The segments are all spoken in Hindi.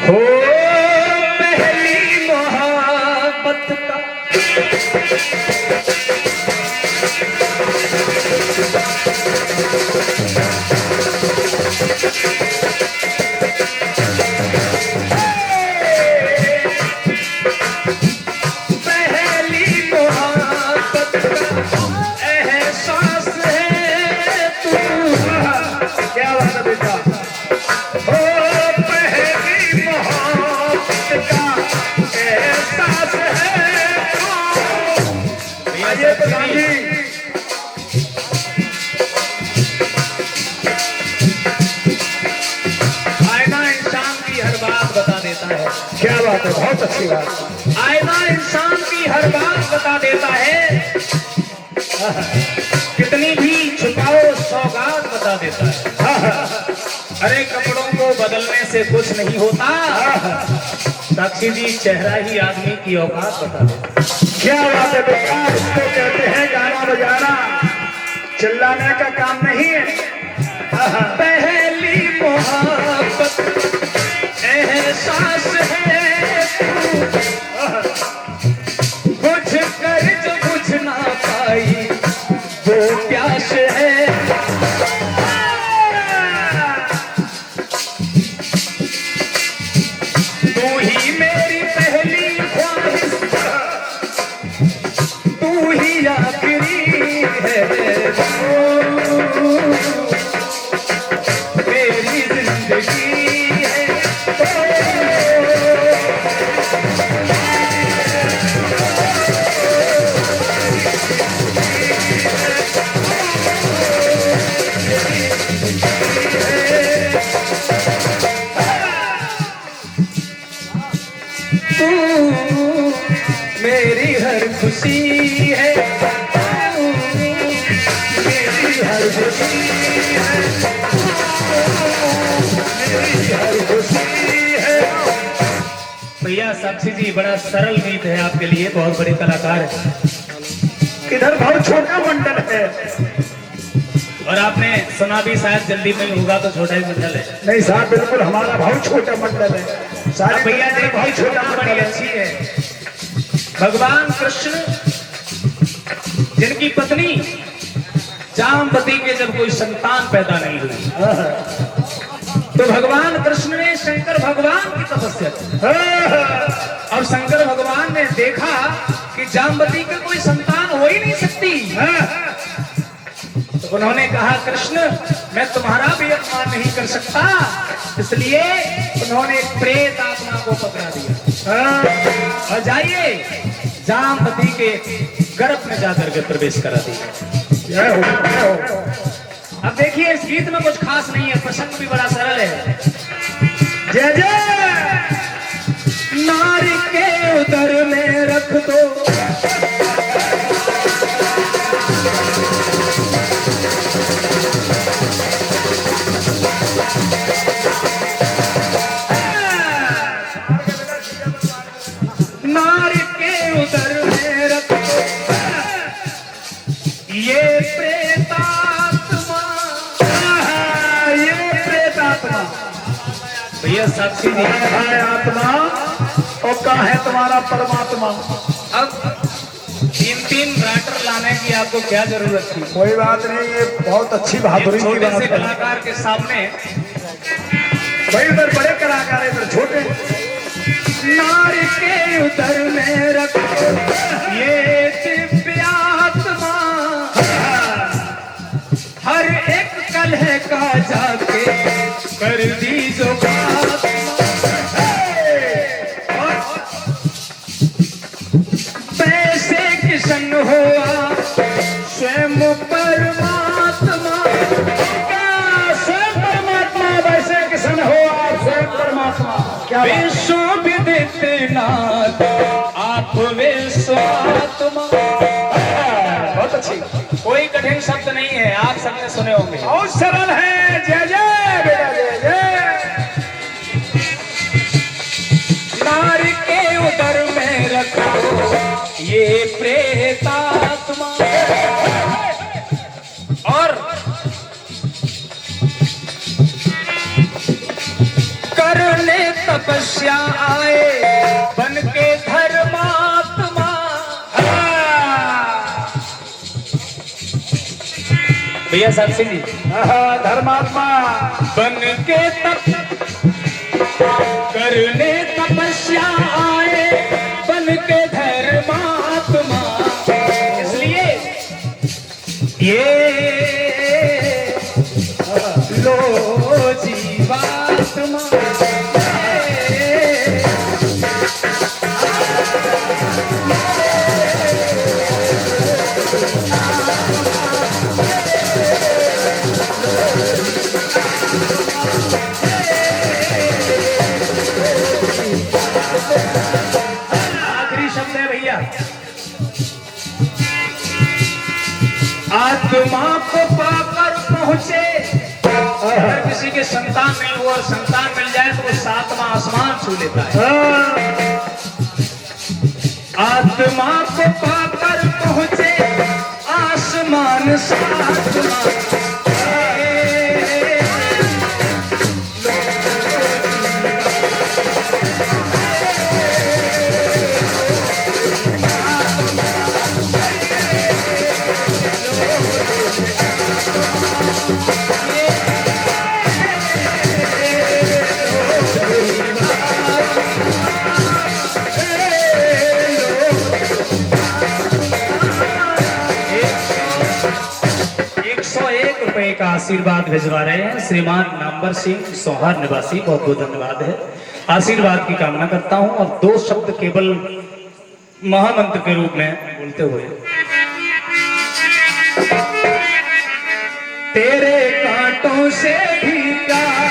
हो पहली मोहब्बत का क्या बात है, बहुत अच्छी बात। आईना इंसान की हर बात बता देता है, कितनी भी छुपाओ सौगात बता देता है। अरे कपड़ों को बदलने से कुछ नहीं होता, साक्षी जी चेहरा ही आदमी की औकात बता देता है। क्या बात है बेटा, इसको कहते हैं गाना बजाना, चिल्लाने का काम नहीं है। पहली मोहब्बत एहसास है बुझ कर जो बुझ ना पाई वो प्यास है। तू ही मेरी पहली ख्वाहिश, तू ही आखिरी है, मेरी जिंदगी मेरी हर खुशी है, मेरी हर खुशी है, मेरी हर खुशी है। भैया साक्षी जी बड़ा सरल गीत है आपके लिए, बहुत बड़े कलाकार है। इधर बहुत छोटा मंडल है और आपने सुना भी शायद जल्दी में ही होगा, तो छोटा ही मंडल है। नहीं साहब, बिल्कुल हमारा बहुत छोटा मंडल है। सारी भैया जी बहुत छोटा बड़ी अच्छी है। भगवान कृष्ण जिनकी पत्नी जामवती के जब कोई संतान पैदा नहीं हुई, तो भगवान कृष्ण ने शंकर भगवान की तपस्या की। अब शंकर भगवान ने देखा कि जामवती के कोई संतान हो ही नहीं सकती, तो उन्होंने कहा कृष्ण मैं तुम्हारा भी अपमान नहीं कर सकता, इसलिए उन्होंने प्रेत आत्मा को पकड़ा दिया और जाइए जामवती के गर्भ में जाकर के प्रवेश करा दिया। अब देखिए इस गीत में कुछ खास नहीं है, प्रसंग भी बड़ा सरल है। जय जय नारी के उदर में रख दो, नारी के उदर में रख दो ये प्रेतात्मा, ये प्रेतात्मा भैया साक्षी जी है आत्मा, और का है तुम्हारा परमात्मा। अब तीन राइटर लाने की आपको क्या जरूरत थी? कोई बात नहीं, ये बहुत अच्छी बहादुरी की छोटे बात से है। कलाकार के सामने भाई उधर बड़े कलाकार है, इधर छोटे। नारी के उदर में रख ये दिव्यात्मा, हर एक कलह का जाके कर दी जो बात, पैसे किशन हुआ स्वयं परमात्मा, स्वयं परमात्मा वैसे किसन हो आप, स्वयं परमात्मा। क्या विश्व विदितनाथ आप विश्वात्मा। बहुत अच्छी, कोई कठिन शब्द नहीं है, आप सबने सुने होंगे। बहुत सरल है। जय जय बेटा, जय जय। नारी के उदर में रखो ये प्रेतात्मा, और करने तपस्या आए बन के धर्मात्मा। भैया साक्षी जी, धर्मात्मा बन के तप करने तपस्या आए बन के धर्मात्मा। इसलिए ये लो जीवात्मा, आखिरी शब्द है भैया। आत्मा को पाकर पहुंचे, अगर किसी के संतान नहीं हुआ, संतान मिल जाए तो वो सातवां आसमान छू लेता है। आत्मा को पाकर पहुंचे आसमान सातवां। का आशीर्वाद भिजवा रहे हैं श्रीमान नामवर सिंह सोहार निवासी, बहुत बहुत धन्यवाद है। आशीर्वाद की कामना करता हूं और 2 शब्द केवल महामंत्र के रूप में बोलते हुए। तेरे कांटों से भी प्यार,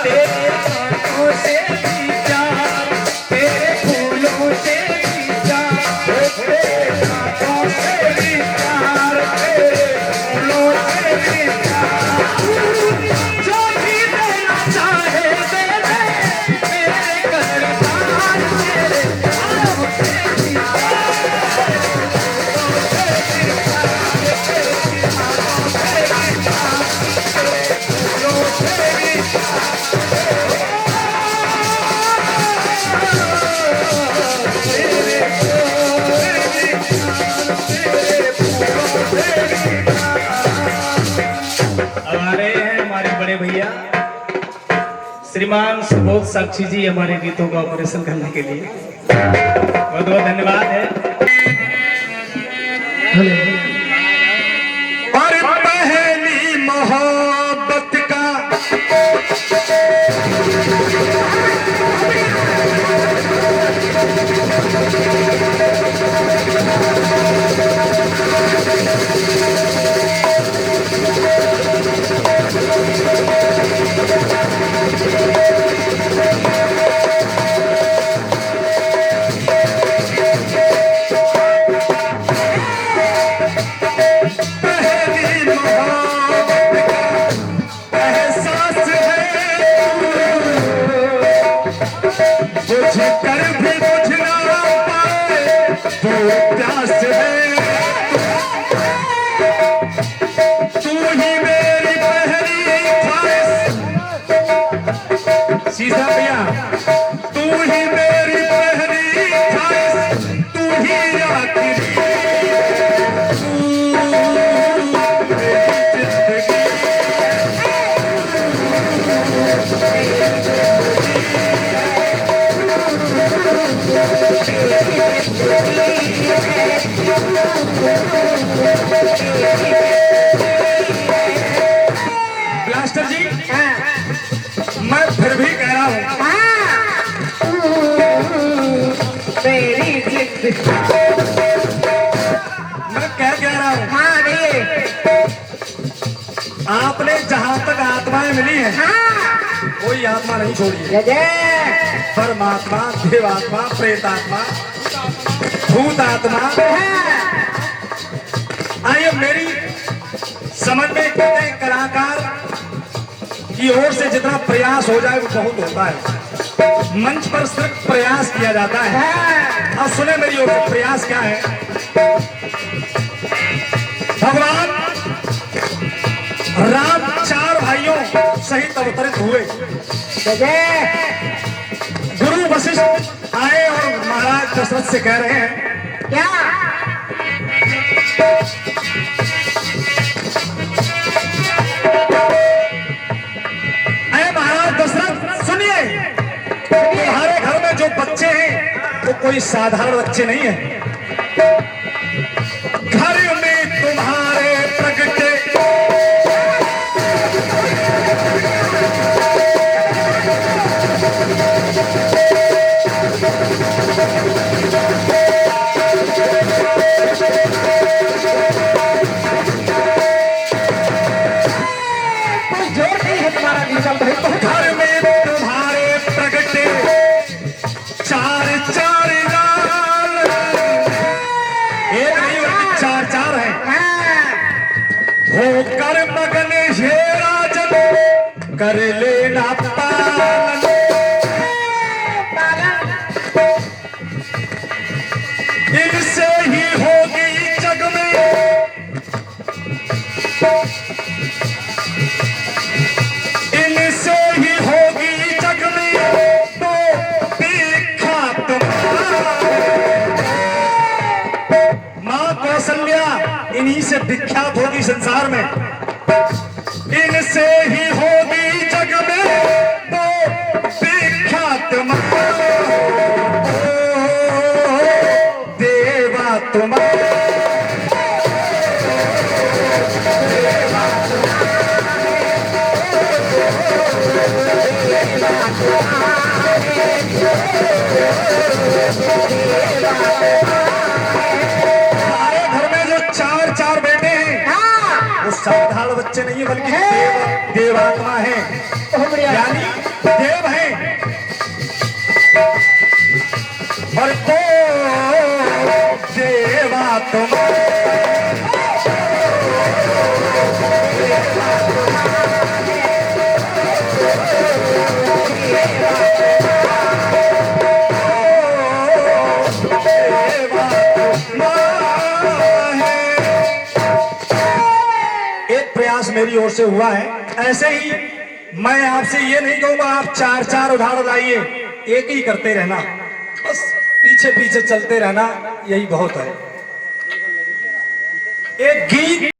तेरे कांटों से भी प्यार, तेरे फूलों से भी प्यार, तेरे कांटों से भी प्यार, तेरे फूलों से भी प्यार। जो भी देना चाहे दे दे, मेरे करतार तेरे हाथों से भी भैया श्रीमान सुबोध साक्षी जी हमारे गीतों का ऑपरेशन करने के लिए बहुत बहुत धन्यवाद है। और पहली मोहब्बत का कर भी बुझ ना पाए तो प्यास है। तू ही मेरी पहली ख्वाहिश, सीधा भैया, तू ही मेरी पहली ख्वाहिश, तू ही आखिरी, तू मेरी जिंदगी। ब्लास्टर जी, मैं फिर भी कह रहा हूँ मेरी जिंदगी। मैं क्या कह रहा हूँ, हाँ भैया, आपने जहाँ तक आत्माएं मिली हैं, हाँ कोई आत्मा नहीं छोड़ी है। जय जय। परमात्मा, देवात्मा, प्रेतात्मा, भूत आत्मा। आइए, मेरी समझ में कहते हैं कलाकार की ओर से जितना प्रयास हो जाए वो बहुत होता है। मंच पर सिर्फ प्रयास किया जाता है। अब सुने मेरी ओर से प्रयास क्या है। भगवान राम 4 भाइयों सहित अवतरित हुए। गुरु वशिष्ठ आए और महाराज दशरथ से कह रहे हैं क्या अरे महाराज दशरथ सुनिए, तुम्हारे घर में जो बच्चे हैं वो कोई साधारण बच्चे नहीं है। घर में तुम्हारे प्रगटे कोई जोर नहीं है तुम्हारा निकल रही तो घर में तुम्हारे प्रगटे 4 लाल, एक नहीं बल्कि 4 हैं। होकर मगन ये राजन कर लेना पालन। इनसे ही होगी जग में इनसे ही होगी जग में तो विख्यात। मां कौशल्या इन्हीं से विख्यात होगी संसार में। इनसे ही होगी जग में तो विख्यात। देवा तुम्हारा हमारे घर में जो 4 बेटे हैं वो साधारण बच्चे नहीं है बल्कि देवात्मा है, यानी देव है। और तो देवात्मा एक प्रयास मेरी ओर से हुआ है। ऐसे ही मैं आपसे ये नहीं कहूंगा आप 4 उदाहरण लाइए, एक ही करते रहना, बस पीछे पीछे चलते रहना, यही बहुत है। एक गीत